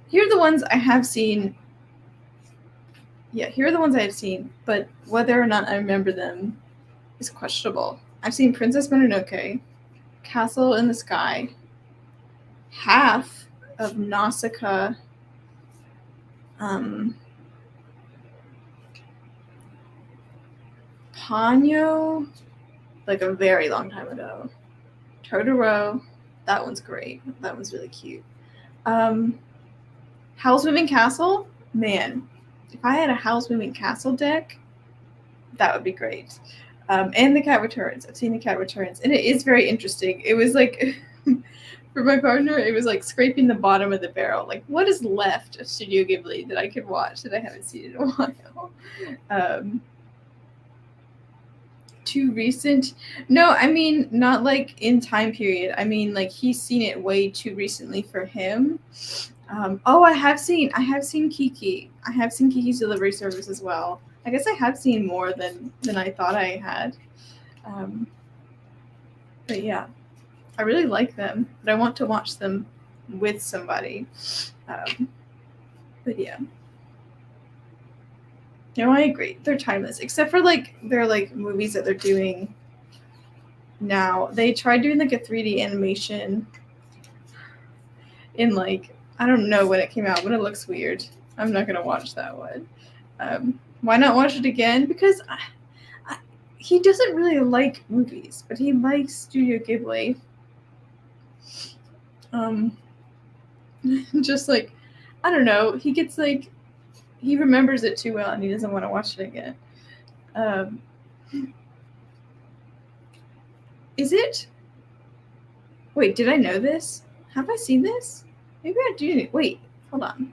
Here are the ones I have seen. Yeah, here are the ones I have seen, but whether or not I remember them is questionable. I've seen Princess Mononoke, Castle in the Sky, half of Nausicaa, Ponyo, like a very long time ago. Totoro, that one's great. That one's really cute. Howl's Moving Castle, man, if I had a Howl's Moving Castle deck, that would be great. And The Cat Returns. I've seen The Cat Returns, and it is very interesting. It was like, for my partner, it was like scraping the bottom of the barrel. Like, what is left of Studio Ghibli that I could watch that I haven't seen in a while? Too recent? No, I mean, not like in time period. I mean, like he's seen it way too recently for him. I have seen Kiki. I have seen Kiki's Delivery Service as well. I guess I have seen more than I thought I had. But yeah, I really like them, but I want to watch them with somebody. But yeah. No, I agree. They're timeless, except for like they're like movies that they're doing now. They tried doing like a 3D animation in like I don't know when it came out, but it looks weird. I'm not gonna watch that one. Why not watch it again? Because he doesn't really like movies, but he likes Studio Ghibli. Just like I don't know, he gets like he remembers it too well, and he doesn't want to watch it again. Is it? Wait, did I know this? Have I seen this? Maybe I do. Wait, hold on.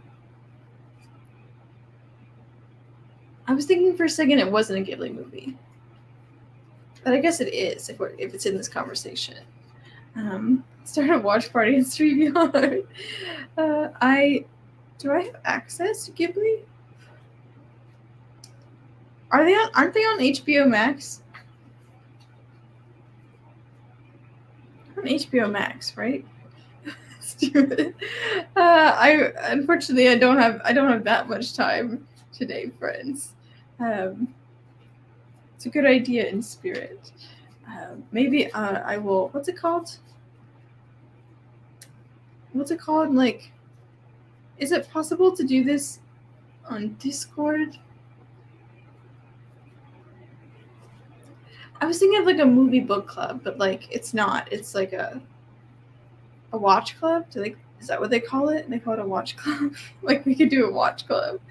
I was thinking for a second it wasn't a Ghibli movie, but I guess it is if it's in this conversation. Start a watch party in StreamYard. Do I have access to Ghibli? Aren't they on HBO Max? On HBO Max, right? Stupid. Unfortunately I don't have that much time today, friends. It's a good idea in spirit. Maybe I will. What's it called? Like, is it possible to do this on Discord? I was thinking of like a movie book club, but like it's not. It's like a watch club. Is that what they call it? They call it a watch club. Like we could do a watch club.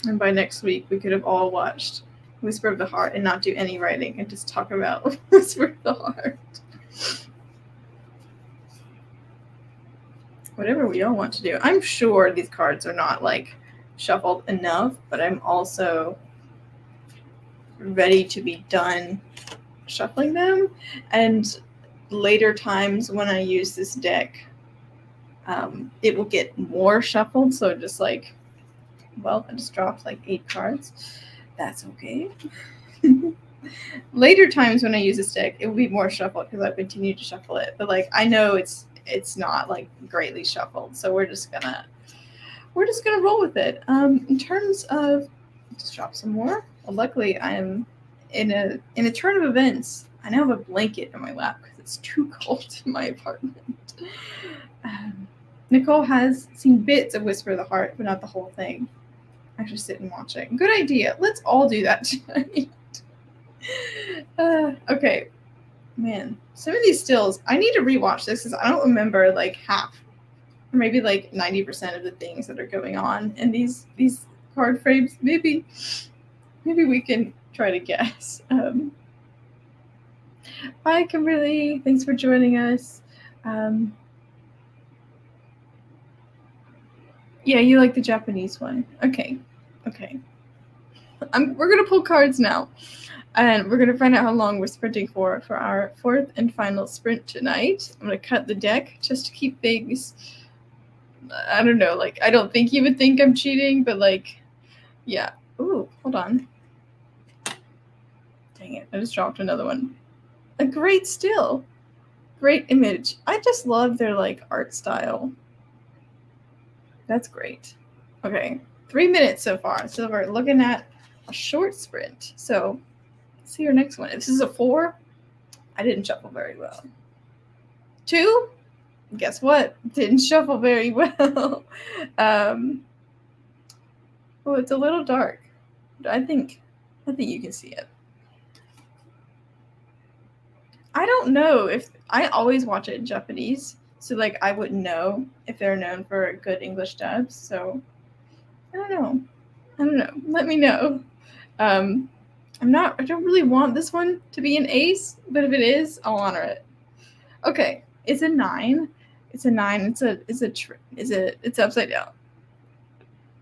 And by next week, we could have all watched Whisper of the Heart and not do any writing and just talk about Whisper of the Heart. Whatever we all want to do. I'm sure these cards are not like shuffled enough, but I'm also ready to be done shuffling them. And later times when I use this deck, it will get more shuffled. So just like, well, I just dropped like 8 cards. That's okay. Later times when I use this deck, it will be more shuffled because I've continued to shuffle it. But like I know it's not like greatly shuffled, so we're just gonna roll with it. In terms of, just drop some more. Well, luckily, I am in a turn of events. I now have a blanket in my lap because it's too cold in my apartment. Nicole has seen bits of Whisper of the Heart, but not the whole thing. Actually, sit and watch it. Good idea. Let's all do that tonight. Okay, man. Some of these stills, I need to rewatch this because I don't remember like half, or maybe like 90% of the things that are going on in these card frames. Maybe we can try to guess. Hi, Kimberly. Thanks for joining us. Yeah, you like the Japanese one. Okay. We're going to pull cards now. And we're going to find out how long we're sprinting for our 4th and final sprint tonight. I'm going to cut the deck just to keep things, I don't know, like, I don't think you would think I'm cheating, but like, yeah. Ooh, hold on. Dang it, I just dropped another one. A great still. Great image. I just love their like art style. That's great. Okay, 3 minutes so far. So we're looking at a short sprint. So let's see your next one. If this is a 4, I didn't shuffle very well. 2, guess what? Didn't shuffle very well. Oh, it's a little dark. I think you can see it. I don't know if I always watch it in Japanese, so like I wouldn't know if they're known for good English dubs. So I don't know. Let me know. I don't really want this one to be an ace, but if it is, I'll honor it. Okay, it's a 9. It's a 9. It's upside down.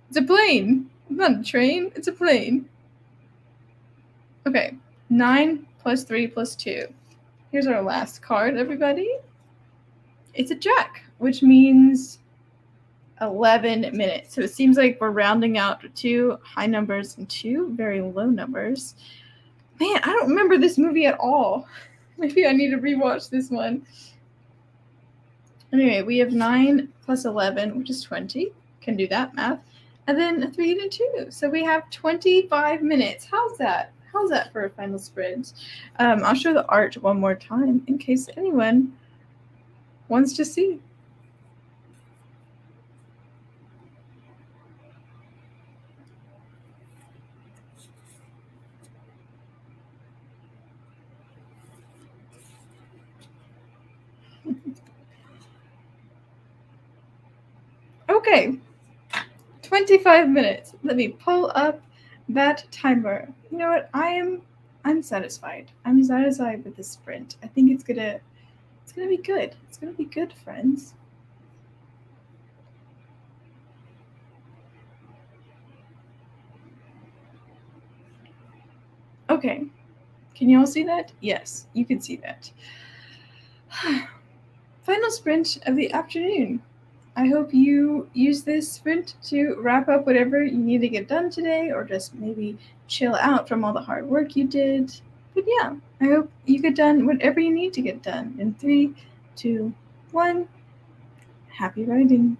It's a plane. It's not a train. It's a plane. Okay, 9 plus 3 plus 2. Here's our last card, everybody. It's a jack, which means 11 minutes. So it seems like we're rounding out 2 high numbers and 2 very low numbers. Man, I don't remember this movie at all. Maybe I need to rewatch this one. Anyway, we have 9 plus 11, which is 20. Can do that math. And then 3 to 2. So we have 25 minutes. How's that? How's that for a final sprint? I'll show the art one more time in case anyone wants to see. Okay, 25 minutes. Let me pull up that timer. You know what? I'm satisfied. I'm satisfied with this sprint. I think it's gonna be good. It's gonna be good, friends. Okay. Can you all see that? Yes, you can see that. Final sprint of the afternoon. I hope you use this sprint to wrap up whatever you need to get done today, or just maybe chill out from all the hard work you did. But yeah, I hope you get done whatever you need to get done. In 3, 2, 1, happy writing.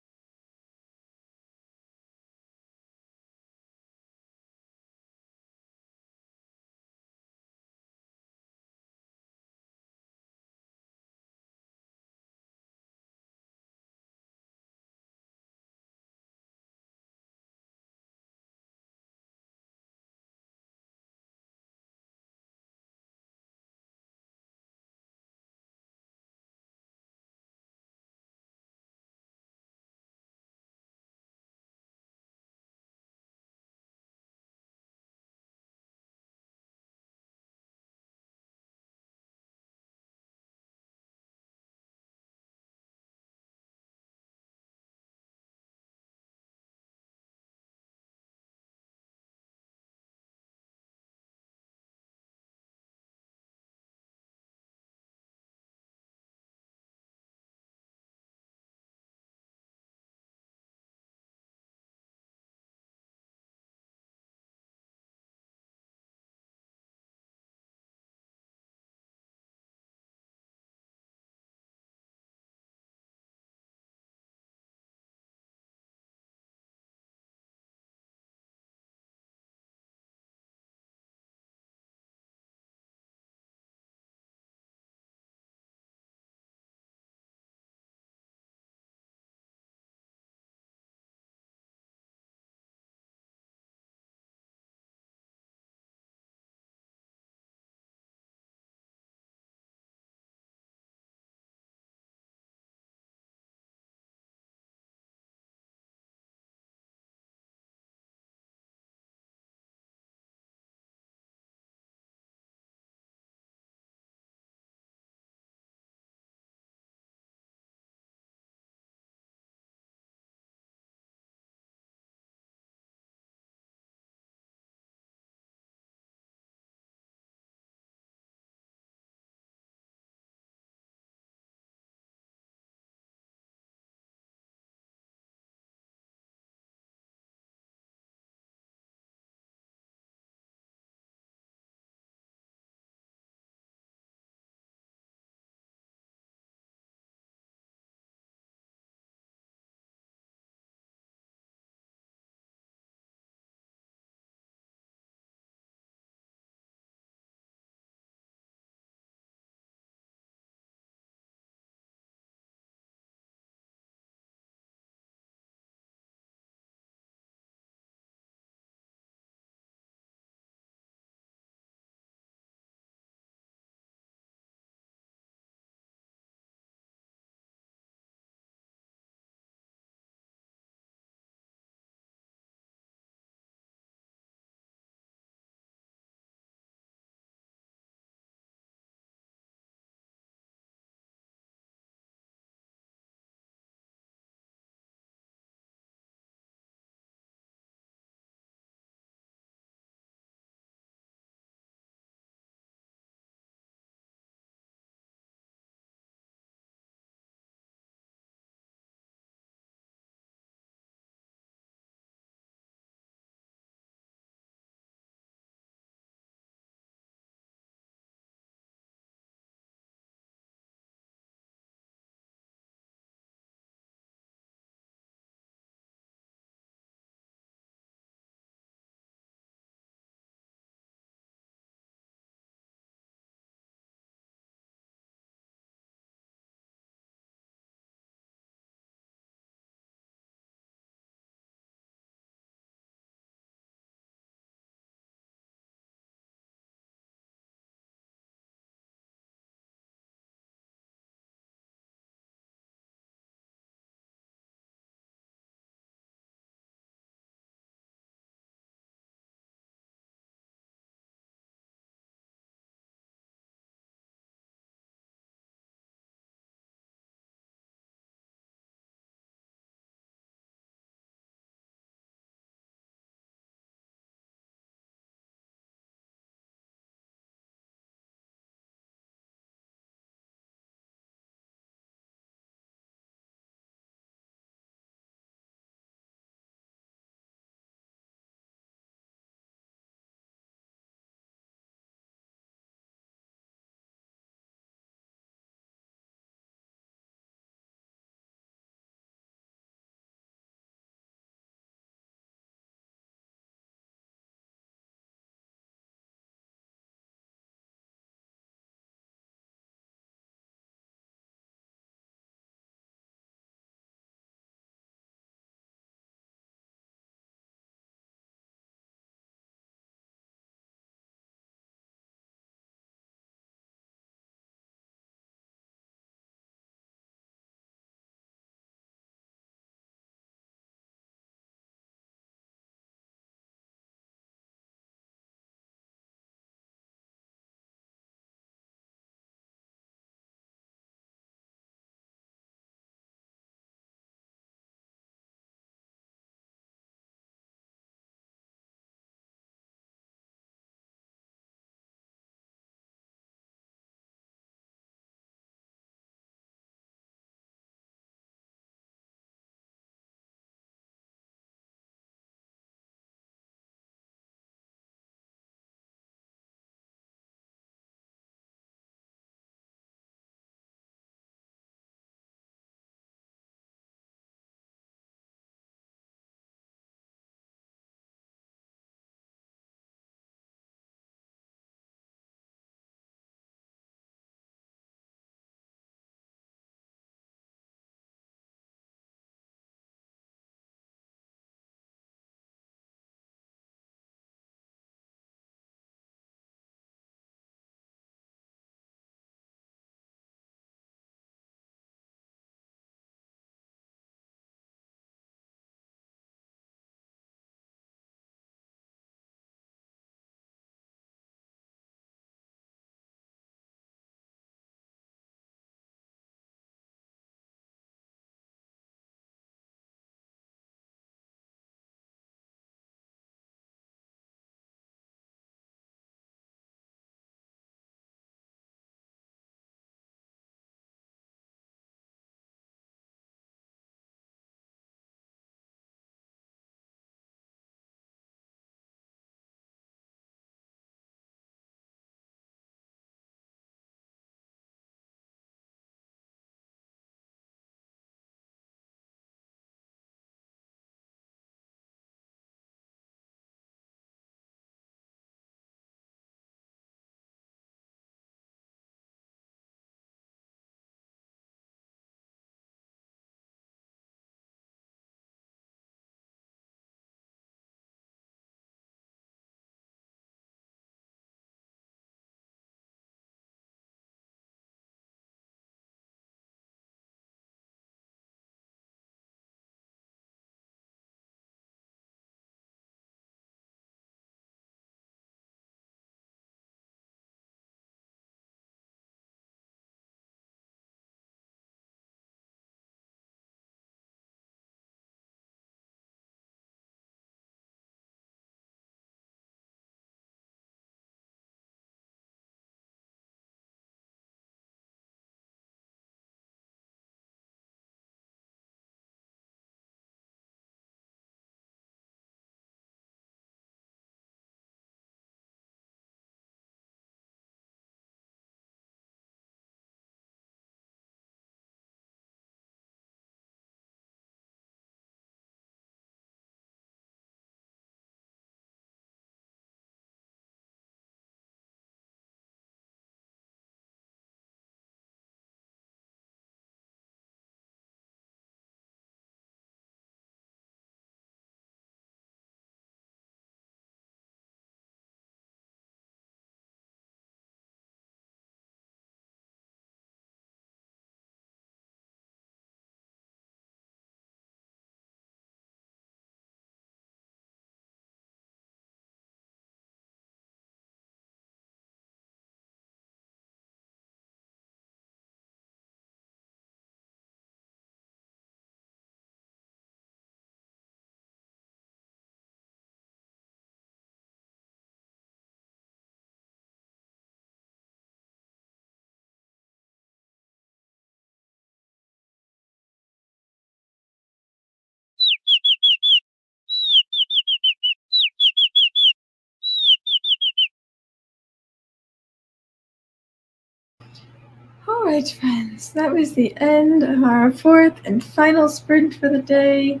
right, friends, that was the end of our fourth and final sprint for the day.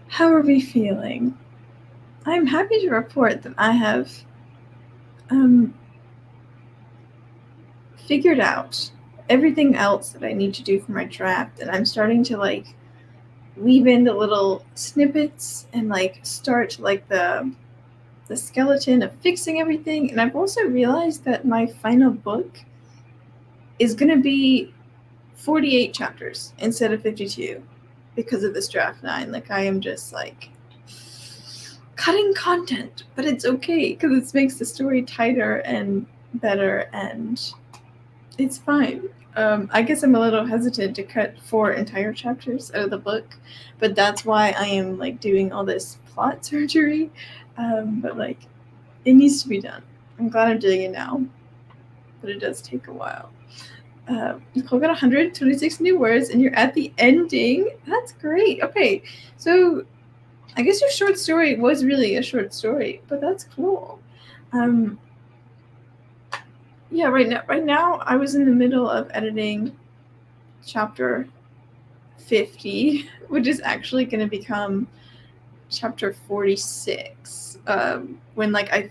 How are we feeling? I'm happy to report that I have figured out everything else that I need to do for my draft, and I'm starting to weave in the little snippets and start the skeleton of fixing everything. And I've also realized that my final book is going to be 48 chapters instead of 52 because of this draft 9. I am just cutting content, but it's okay because it makes the story tighter and better, and it's fine. I guess I'm a little hesitant to cut 4 entire chapters out of the book, but that's why I am doing all this plot surgery. But it needs to be done. I'm glad I'm doing it now, but it does take a while. Nicole got 126 new words, and you're at the ending. That's great. Okay, so I guess your short story was really a short story, but that's cool. Yeah, right now I was in the middle of editing chapter 50, which is actually going to become chapter 46 when I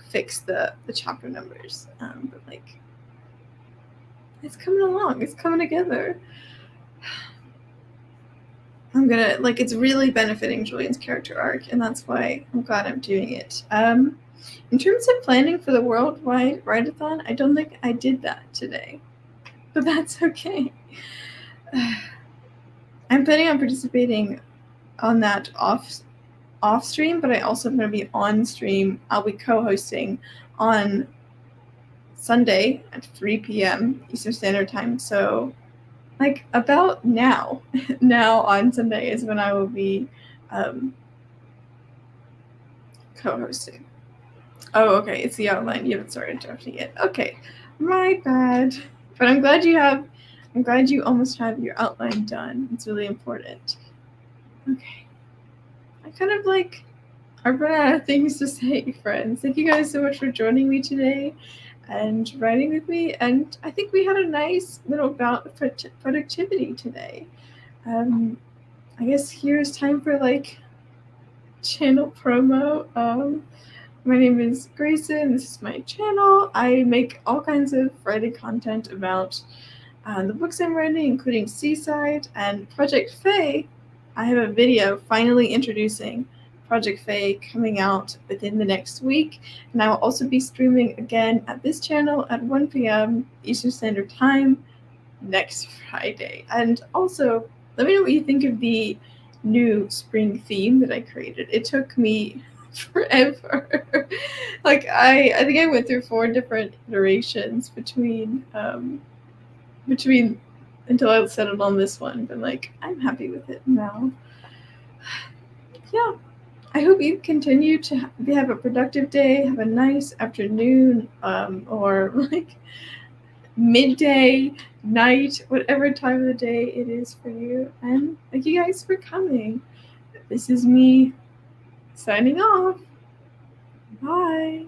fix the chapter numbers. But it's coming along. It's coming together. I'm gonna it's really benefiting Julian's character arc, and that's why I'm glad I'm doing it. In terms of planning for the worldwide write-a-thon, I don't think I did that today, but that's okay. I'm planning on participating on that off stream, but I also am going to be on stream. I'll be co-hosting on Sunday at 3 p.m. Eastern Standard Time. So about now on Sunday is when I will be co-hosting. Oh, okay. It's the outline. You haven't started drafting yet. Okay, my bad. But I'm glad you almost have your outline done. It's really important. Okay. I kind of I've run out of things to say, friends. Thank you guys so much for joining me today and writing with me. And I think we had a nice little bout of productivity today. I guess here's time for channel promo. My name is Grayson. This is my channel. I make all kinds of writing content about the books I'm writing, including Seaside and Project Fae. I have a video finally introducing Project Fae coming out within the next week, and I will also be streaming again at this channel at 1 p.m. Eastern Standard Time next Friday. And also, let me know what you think of the new spring theme that I created. It took me forever. I think I went through 4 different iterations between until I settled on this one, but I'm happy with it now. Yeah, I hope you continue to have a productive day, have a nice afternoon, or midday, night, whatever time of the day it is for you. And thank you guys for coming. This is me signing off. Bye.